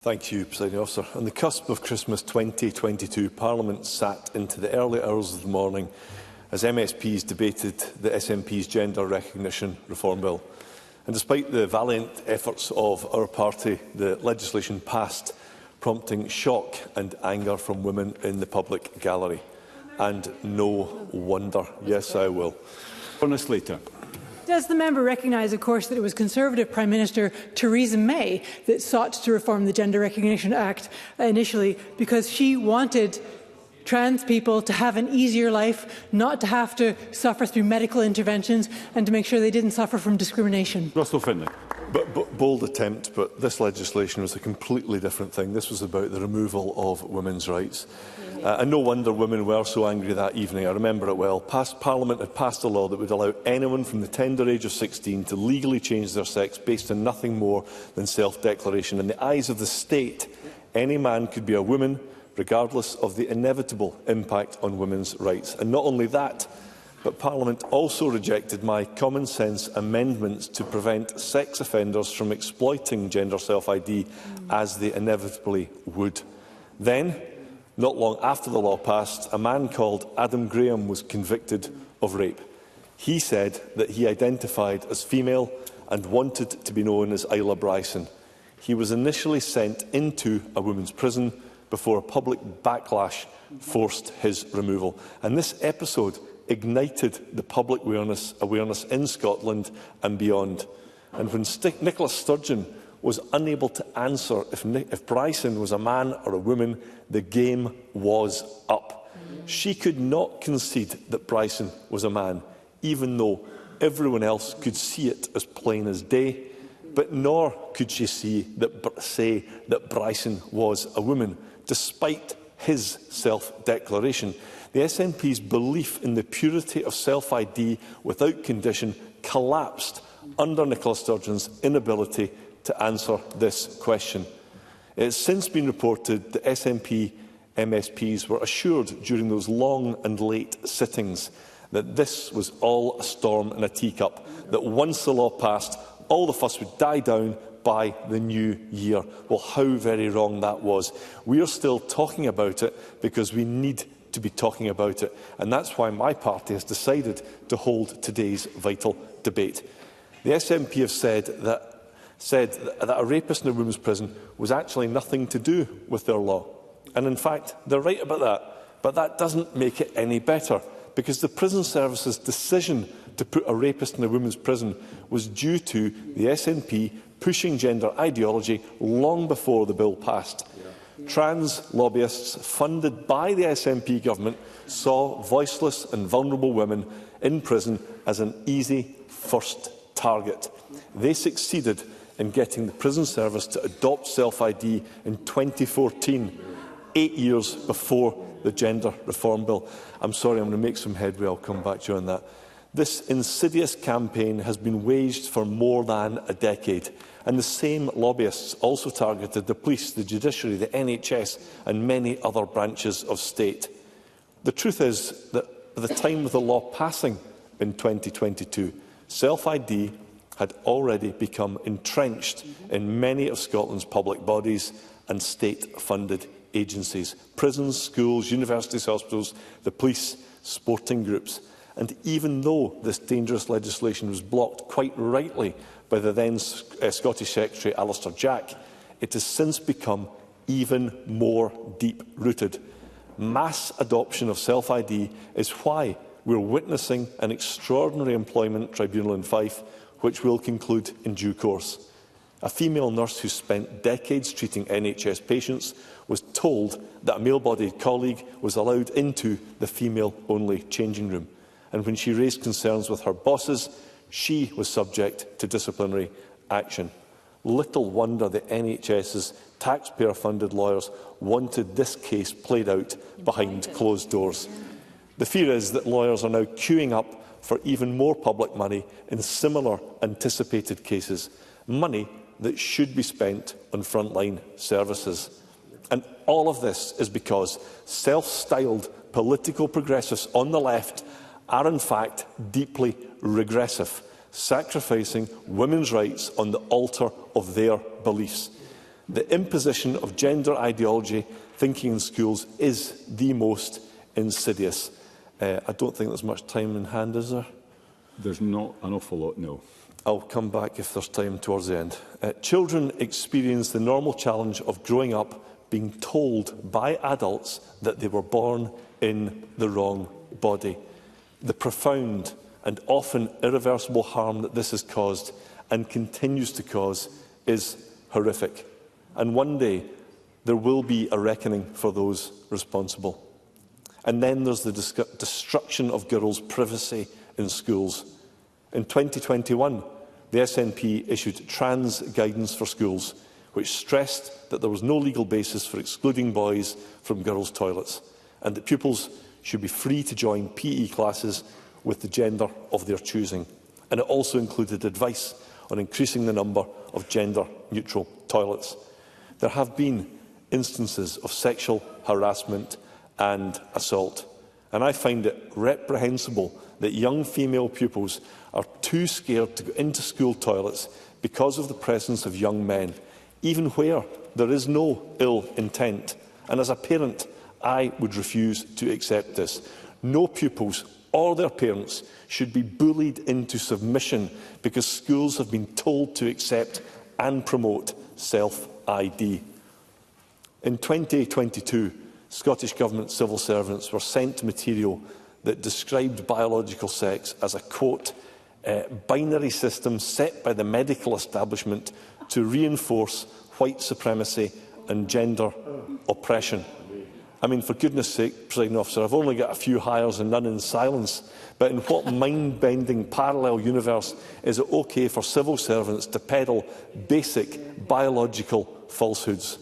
Thank you, Presiding Officer. On the cusp of Christmas 2022, Parliament sat into the early hours of the morning as MSPs debated the SNP's Gender Recognition Reform Bill. And despite the valiant efforts of our party, the legislation passed, prompting shock and anger from women in the public gallery. And no wonder. Yes, I will. Later. Does the member recognise, of course, that it was Conservative Prime Minister Theresa May that sought to reform the Gender Recognition Act initially because she wanted trans people to have an easier life, not to have to suffer through medical interventions, and to make sure they didn't suffer from discrimination? Russell Findlay. Bold attempt, but this legislation was a completely different thing. This was about the removal of women's rights. And no wonder women were so angry that evening. I remember it well. Parliament had passed a law that would allow anyone from the tender age of 16 to legally change their sex based on nothing more than self-declaration. In the eyes of the state, any man could be a woman, regardless of the inevitable impact on women's rights. And not only that, but Parliament also rejected my common-sense amendments to prevent sex offenders from exploiting gender self-ID as they inevitably would. Then, not long after the law passed, a man called Adam Graham was convicted of rape. He said that he identified as female and wanted to be known as Isla Bryson. He was initially sent into a women's prison before a public backlash forced his removal. And this episode ignited the public awareness in Scotland and beyond. And when Nicola Sturgeon was unable to answer if Bryson was a man or a woman, the game was up. She could not concede that Bryson was a man, even though everyone else could see it as plain as day, but nor could she say that Bryson was a woman, despite his self-declaration. The SNP's belief in the purity of self-ID without condition collapsed under Nicola Sturgeon's inability to answer this question. It has since been reported that SNP MSPs were assured during those long and late sittings that this was all a storm in a teacup, that once the law passed, all the fuss would die down by the new year. Well, how very wrong that was. We are still talking about it because we need to be talking about it, and that's why my party has decided to hold today's vital debate. The SNP have said that a rapist in a women's prison was actually nothing to do with their law. And in fact, they're right about that. But that doesn't make it any better, because the Prison Service's decision to put a rapist in a women's prison was due to the SNP pushing gender ideology long before the bill passed. Trans lobbyists funded by the SNP government saw voiceless and vulnerable women in prison as an easy first target. They succeeded in getting the Prison Service to adopt self-ID in 2014, 8 years before the Gender Reform Bill. I'm sorry, I'm going to make some headway. I'll come back to you on that. This insidious campaign has been waged for more than a decade, and the same lobbyists also targeted the police, the judiciary, the NHS and many other branches of state. The truth is that at the time of the law passing in 2022, self-ID had already become entrenched in many of Scotland's public bodies and state-funded agencies: prisons, schools, universities, hospitals, the police, sporting groups. And even though this dangerous legislation was blocked quite rightly by the then Scottish Secretary Alistair Jack, it has since become even more deep-rooted. Mass adoption of self-ID is why we are witnessing an extraordinary employment tribunal in Fife, which will conclude in due course. A female nurse who spent decades treating NHS patients was told that a male-bodied colleague was allowed into the female-only changing room. And when she raised concerns with her bosses, she was subject to disciplinary action. Little wonder the NHS's taxpayer-funded lawyers wanted this case played out behind closed doors. The fear is that lawyers are now queuing up for even more public money in similar anticipated cases, money that should be spent on frontline services. And all of this is because self-styled political progressives on the left are in fact deeply regressive, sacrificing women's rights on the altar of their beliefs. The imposition of gender ideology thinking in schools is the most insidious. I don't think there's much time in hand, is there? There's not an awful lot, no. I'll come back if there's time towards the end. Children experience the normal challenge of growing up being told by adults that they were born in the wrong body. The profound and often irreversible harm that this has caused and continues to cause is horrific. And one day there will be a reckoning for those responsible. And then there's the destruction of girls' privacy in schools. In 2021, the SNP issued trans guidance for schools, which stressed that there was no legal basis for excluding boys from girls' toilets, and that pupils should be free to join PE classes with the gender of their choosing. And it also included advice on increasing the number of gender-neutral toilets. There have been instances of sexual harassment and assault, and I find it reprehensible that young female pupils are too scared to go into school toilets because of the presence of young men, even where there is no ill intent. And as a parent, I would refuse to accept this. No pupils or their parents should be bullied into submission because schools have been told to accept and promote self-ID. In 2022, Scottish Government civil servants were sent material that described biological sex as a, quote, binary system set by the medical establishment to reinforce white supremacy and gender oppression. I mean, for goodness sake, Presiding Officer, I've only got a few hires and none in silence, but in what mind-bending parallel universe is it okay for civil servants to peddle basic biological falsehoods?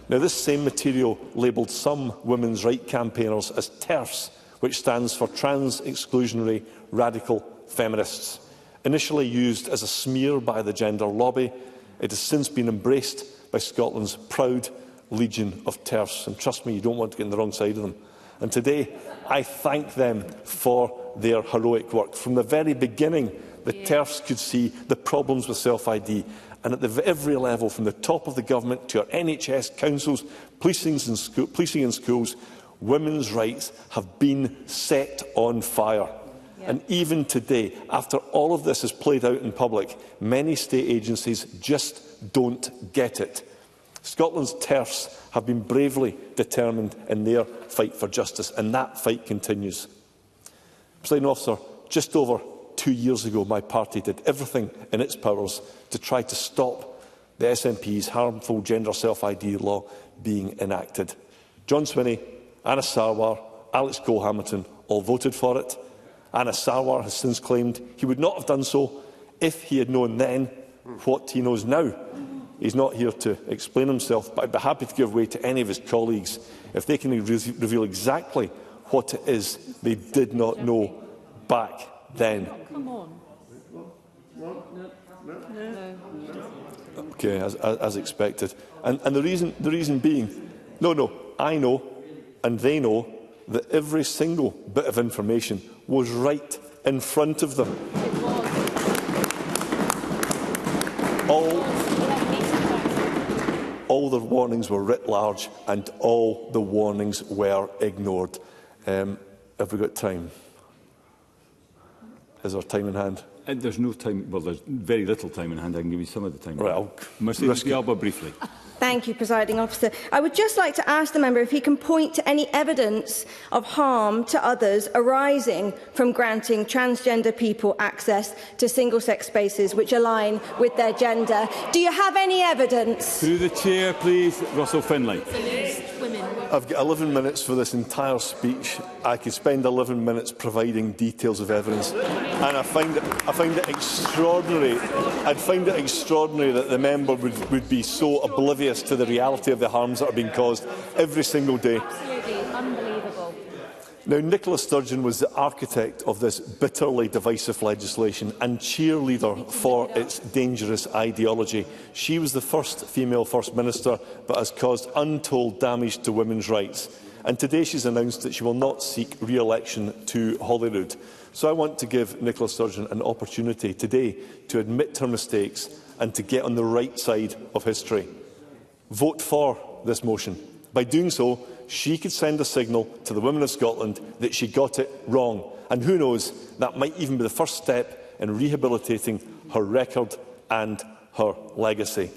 Now, this same material labelled some women's rights campaigners as TERFs, which stands for Trans Exclusionary Radical Feminists. Initially used as a smear by the gender lobby, it has since been embraced by Scotland's proud legion of TERFs. And trust me, you don't want to get on the wrong side of them. And today, I thank them for their heroic work. From the very beginning, the TERFs could see the problems with self-ID. And at every level, from the top of the government to our NHS councils, policing in schools, women's rights have been set on fire. And even today, after all of this has played out in public, many state agencies just don't get it. Scotland's TERFs have been bravely determined in their fight for justice, and that fight continues. Presiding Officer, just over 2 years ago, my party did everything in its powers to try to stop the SNP's harmful gender self-ID law being enacted. John Swinney, Anna Sarwar, Alex Cole-Hamilton all voted for it. Anna Sarwar has since claimed he would not have done so if he had known then what he knows now. He's not here to explain himself, but I'd be happy to give way to any of his colleagues if they can reveal exactly what it is they did not know back then. Come on. Okay, as expected. And the reason being, I know and they know that every single bit of information was right in front of them. All the warnings were writ large and all the warnings were ignored. Have we got time? Is there time in hand? There's no time. Well, there's very little time in hand. I can give you some of the time. Right, I'll Mercedes Galba, briefly. Thank you, Presiding Officer. I would just like to ask the member if he can point to any evidence of harm to others arising from granting transgender people access to single-sex spaces which align with their gender. Do you have any evidence? Through the chair, please. Russell Findlay. I've got 11 minutes for this entire speech. I could spend 11 minutes providing details of evidence, and I find it extraordinary. I'd find it extraordinary that the member would be so oblivious to the reality of the harms that are being caused every single day. Absolutely unbelievable. Now, Nicola Sturgeon was the architect of this bitterly divisive legislation and cheerleader for its dangerous ideology. She was the first female First Minister, but has caused untold damage to women's rights. And today she's announced that she will not seek re-election to Holyrood. So I want to give Nicola Sturgeon an opportunity today to admit her mistakes and to get on the right side of history. vote for this motion. By doing so, she could send a signal to the women of Scotland that she got it wrong. And who knows, that might even be the first step in rehabilitating her record and her legacy.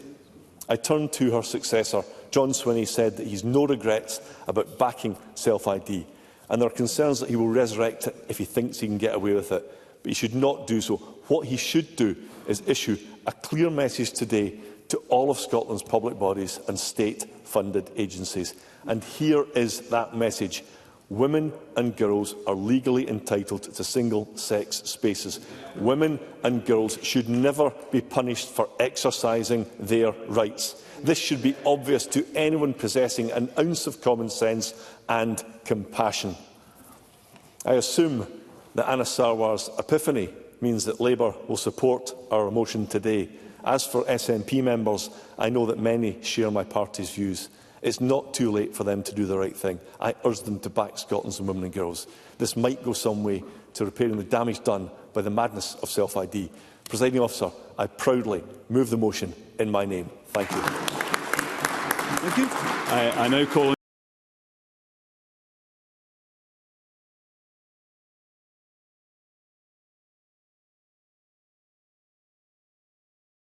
I turn to her successor. John Swinney said that he has no regrets about backing self-ID, and there are concerns that he will resurrect it if he thinks he can get away with it. But he should not do so. What he should do is issue a clear message today to all of Scotland's public bodies and state-funded agencies. And here is that message. Women and girls are legally entitled to single-sex spaces. Women and girls should never be punished for exercising their rights. This should be obvious to anyone possessing an ounce of common sense and compassion. I assume that Anna Sarwar's epiphany means that Labour will support our motion today. As for SNP members, I know that many share my party's views. It's not too late for them to do the right thing. I urge them to back Scotland's women and girls. This might go some way to repairing the damage done by the madness of self-ID. Presiding Officer, I proudly move the motion in my name. Thank you. Thank you. I now call